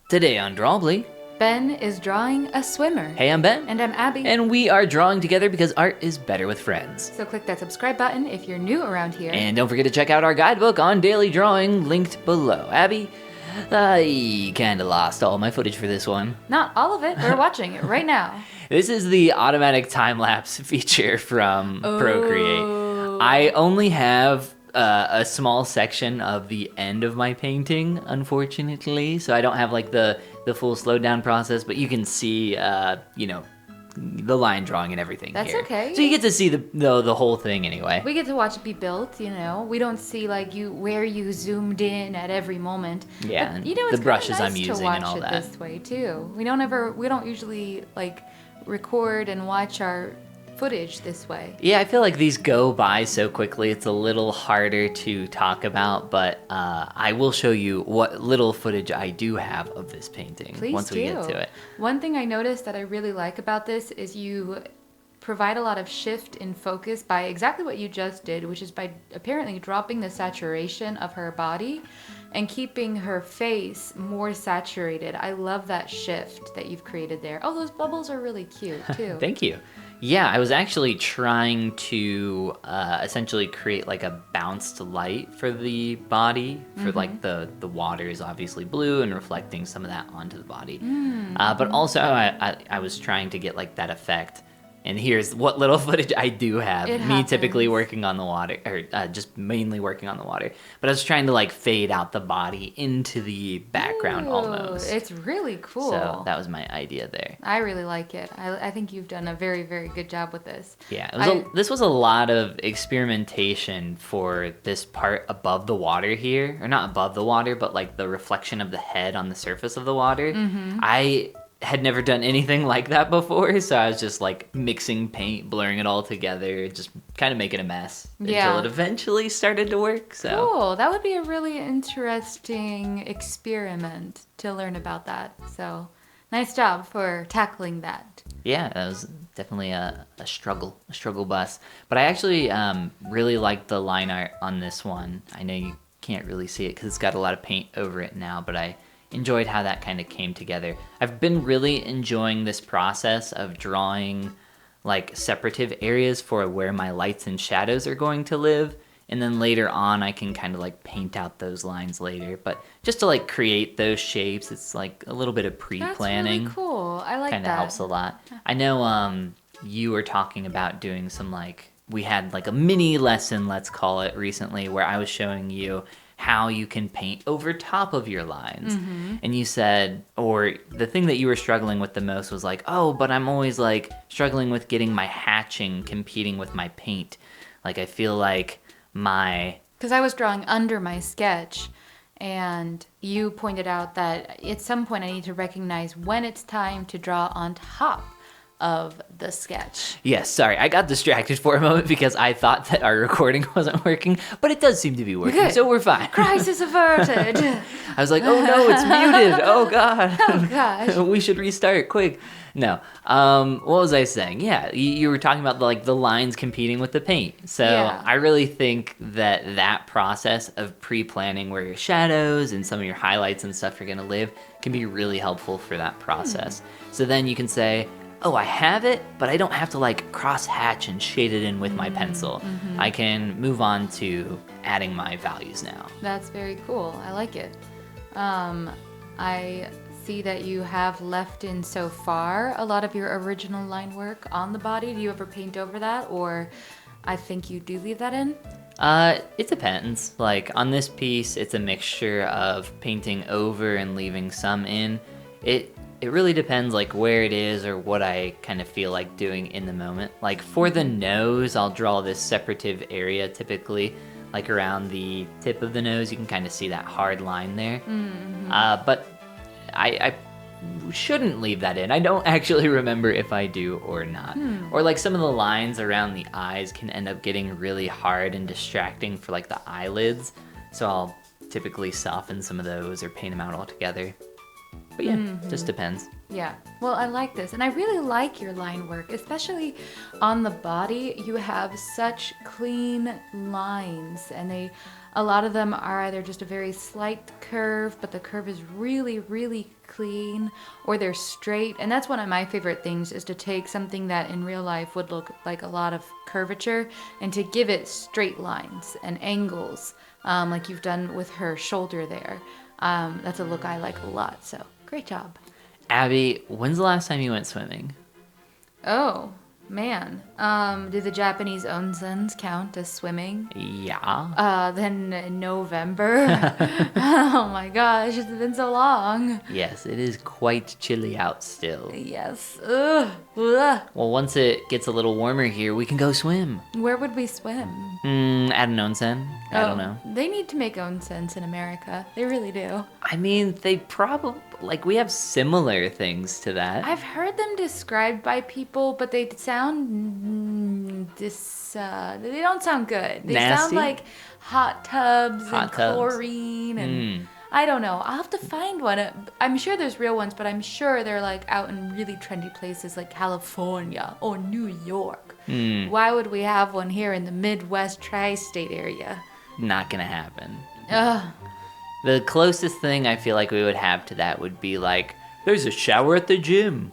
Today on Drawbli, Ben is drawing a swimmer. hey, I'm Ben. And I'm Abby. And we are drawing together because art is better with friends. So click that subscribe button if you're new around here. And don't forget to check out our guidebook on daily drawing, linked below. Abby, I kinda lost all my footage for this one. Not all of it, we're watching it right now. This is the automatic time-lapse feature from Procreate. I only have a small section of the end of my painting, unfortunately, so I don't have like the full slowed down process, but you can see, the line drawing and everything. That's here. okay. So you get to see the whole thing anyway. We get to watch it be built, We don't see like where you zoomed in at every moment. Yeah, but, and it's the brushes nice I'm using to watch and all it that. this way too. We don't usually like record and watch our footage this way. Yeah, I feel like these go by so quickly, it's a little harder to talk about, but I will show you what little footage I do have of this painting once we get to it. One thing I noticed that I really like about this is you provide a lot of shift in focus by exactly what you just did, which is by apparently dropping the saturation of her body and keeping her face more saturated. I love that shift that you've created there. Oh, those bubbles are really cute too. Thank you. Yeah, I was actually trying to essentially create like a bounced light for the body, for like the water is obviously blue and reflecting some of that onto the body. But also I was trying to get like that effect. And here's what little footage I do have. Me typically working on the water, or just mainly working on the water. But I was trying to like fade out the body into the background almost. It's really cool. So that was my idea there. I really like it. I think you've done a very, very good job with this. Yeah, this was a lot of experimentation for this part above the water here. Or not above the water, but like the reflection of the head on the surface of the water. I had never done anything like that before, so I was just like mixing paint, blurring it all together, just kind of making a mess until it eventually started to work. So cool. That would be a really interesting experiment to learn about that. So nice job for tackling that. Yeah, that was definitely a struggle bus. But I actually really like the line art on this one. I know you can't really see it because it's got a lot of paint over it now, but I enjoyed how that kind of came together. I've been really enjoying this process of drawing like separative areas for where my lights and shadows are going to live, and then later on I can kind of like paint out those lines later. But just to like create those shapes, it's like a little bit of pre-planning. That's really cool. I like that. Kind of helps a lot. I know you were talking about doing some like, we had like a mini lesson, let's call it, recently where I was showing you how you can paint over top of your lines. And you said, or the thing that you were struggling with the most was like, oh, but I'm always like struggling with getting my hatching competing with my paint. Like I feel like because I was drawing under my sketch, and you pointed out that at some point I need to recognize when it's time to draw on top of the sketch. Yes, sorry, I got distracted for a moment because I thought that our recording wasn't working, but it does seem to be working, Good. So we're fine. Crisis averted. I was like, oh no, it's muted. Oh god. Oh gosh. We should restart quick. No. What was I saying? Yeah, you were talking about the lines competing with the paint. So yeah. I really think that process of pre-planning where your shadows and some of your highlights and stuff are going to live can be really helpful for that process. So then you can say, oh, I have it, but I don't have to like cross-hatch and shade it in with my pencil. I can move on to adding my values now. That's very cool. I like it. I see that you have left in so far a lot of your original line work on the body. Do you ever paint over that, or I think you do leave that in? It depends. Like on this piece, it's a mixture of painting over and leaving some in. It really depends like where it is or what I kind of feel like doing in the moment. Like for the nose, I'll draw this separative area typically, like around the tip of the nose. You can kind of see that hard line there. But I shouldn't leave that in. I don't actually remember if I do or not. Or like some of the lines around the eyes can end up getting really hard and distracting for like the eyelids. So I'll typically soften some of those or paint them out altogether. But yeah, just depends. Yeah, well, I like this, and I really like your line work, especially on the body. You have such clean lines, and they A lot of them are either just a very slight curve, but the curve is really, really clean, or they're straight. And that's one of my favorite things, is to take something that in real life would look like a lot of curvature and to give it straight lines and angles, like you've done with her shoulder there. That's a look I like a lot, so great job. Abby, when's the last time you went swimming? Oh, man. Do the Japanese onsens count as swimming? Yeah. Then in November. Oh my gosh, it's been so long. Yes, it is quite chilly out still. Yes. Ugh. Ugh. Well, once it gets a little warmer here, we can go swim. Where would we swim? At an onsen? I don't know. They need to make onsens in America. They really do. I mean, they probably, like, we have similar things to that. I've heard them described by people, but they sound they don't sound good. They Nasty? sound like hot tubs and Hot tubs. chlorine and I don't know. I'll have to find one. I'm sure there's real ones, but I'm sure they're like out in really trendy places like California or New York. Why would we have one here in the Midwest tri-state area? Not gonna happen. Ugh. The closest thing I feel like we would have to that would be like, there's a shower at the gym.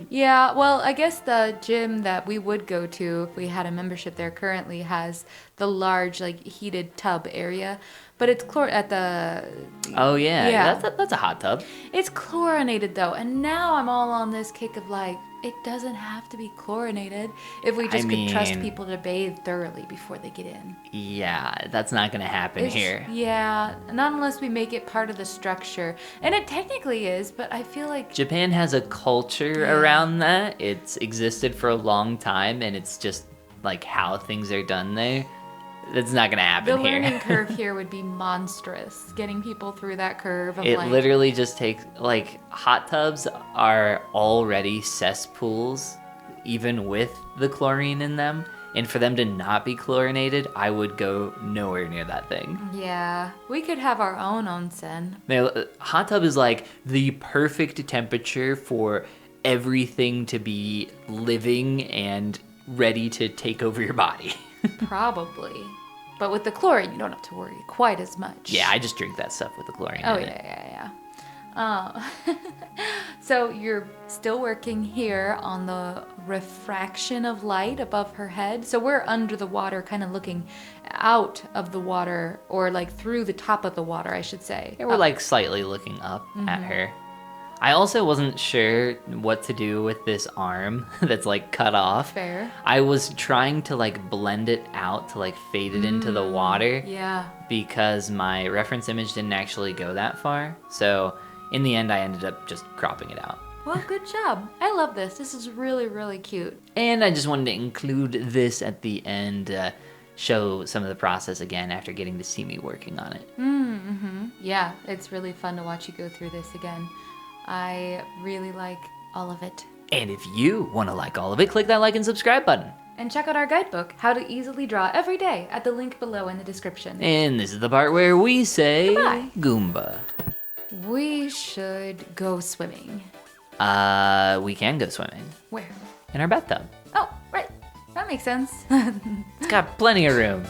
Yeah, well, I guess the gym that we would go to if we had a membership there currently has the large, like, heated tub area, but it's at the... Oh, yeah. Yeah. That's a hot tub. It's chlorinated, though, and now I'm all on this kick of, like, it doesn't have to be chlorinated if we just could trust people to bathe thoroughly before they get in. Yeah, that's not gonna happen here. Yeah, not unless we make it part of the structure. And it technically is, but I feel like... Japan has a culture around that. It's existed for a long time, and it's just like how things are done there. That's not gonna happen The here. learning curve here would be monstrous. Getting people through that curve of It like... literally just takes, like, hot tubs are already cesspools, even with the chlorine in them. And for them to not be chlorinated, I would go nowhere near that thing. Yeah, we could have our own onsen. Hot tub is like the perfect temperature for everything to be living and ready to take over your body. Probably. But with the chlorine, you don't have to worry quite as much. Yeah, I just drink that stuff with the chlorine Oh, in it. yeah. So you're still working here on the refraction of light above her head. So we're under the water, kind of looking out of the water, or like through the top of the water, I should say. Yeah, we're like slightly looking up at her. I also wasn't sure what to do with this arm that's like cut off. Fair. I was trying to like blend it out to like fade it into the water. Yeah. Because my reference image didn't actually go that far. So in the end, I ended up just cropping it out. Well, good job. I love this. This is really, really cute. And I just wanted to include this at the end, show some of the process again after getting to see me working on it. Yeah, it's really fun to watch you go through this again. I really like all of it. And if you want to like all of it, click that like and subscribe button. And check out our guidebook, How to Easily Draw Every Day, at the link below in the description. And this is the part where we say Goodbye. Goomba. We should go swimming. We can go swimming Where? in our bathtub. Oh, right. That makes sense. It's got plenty of room.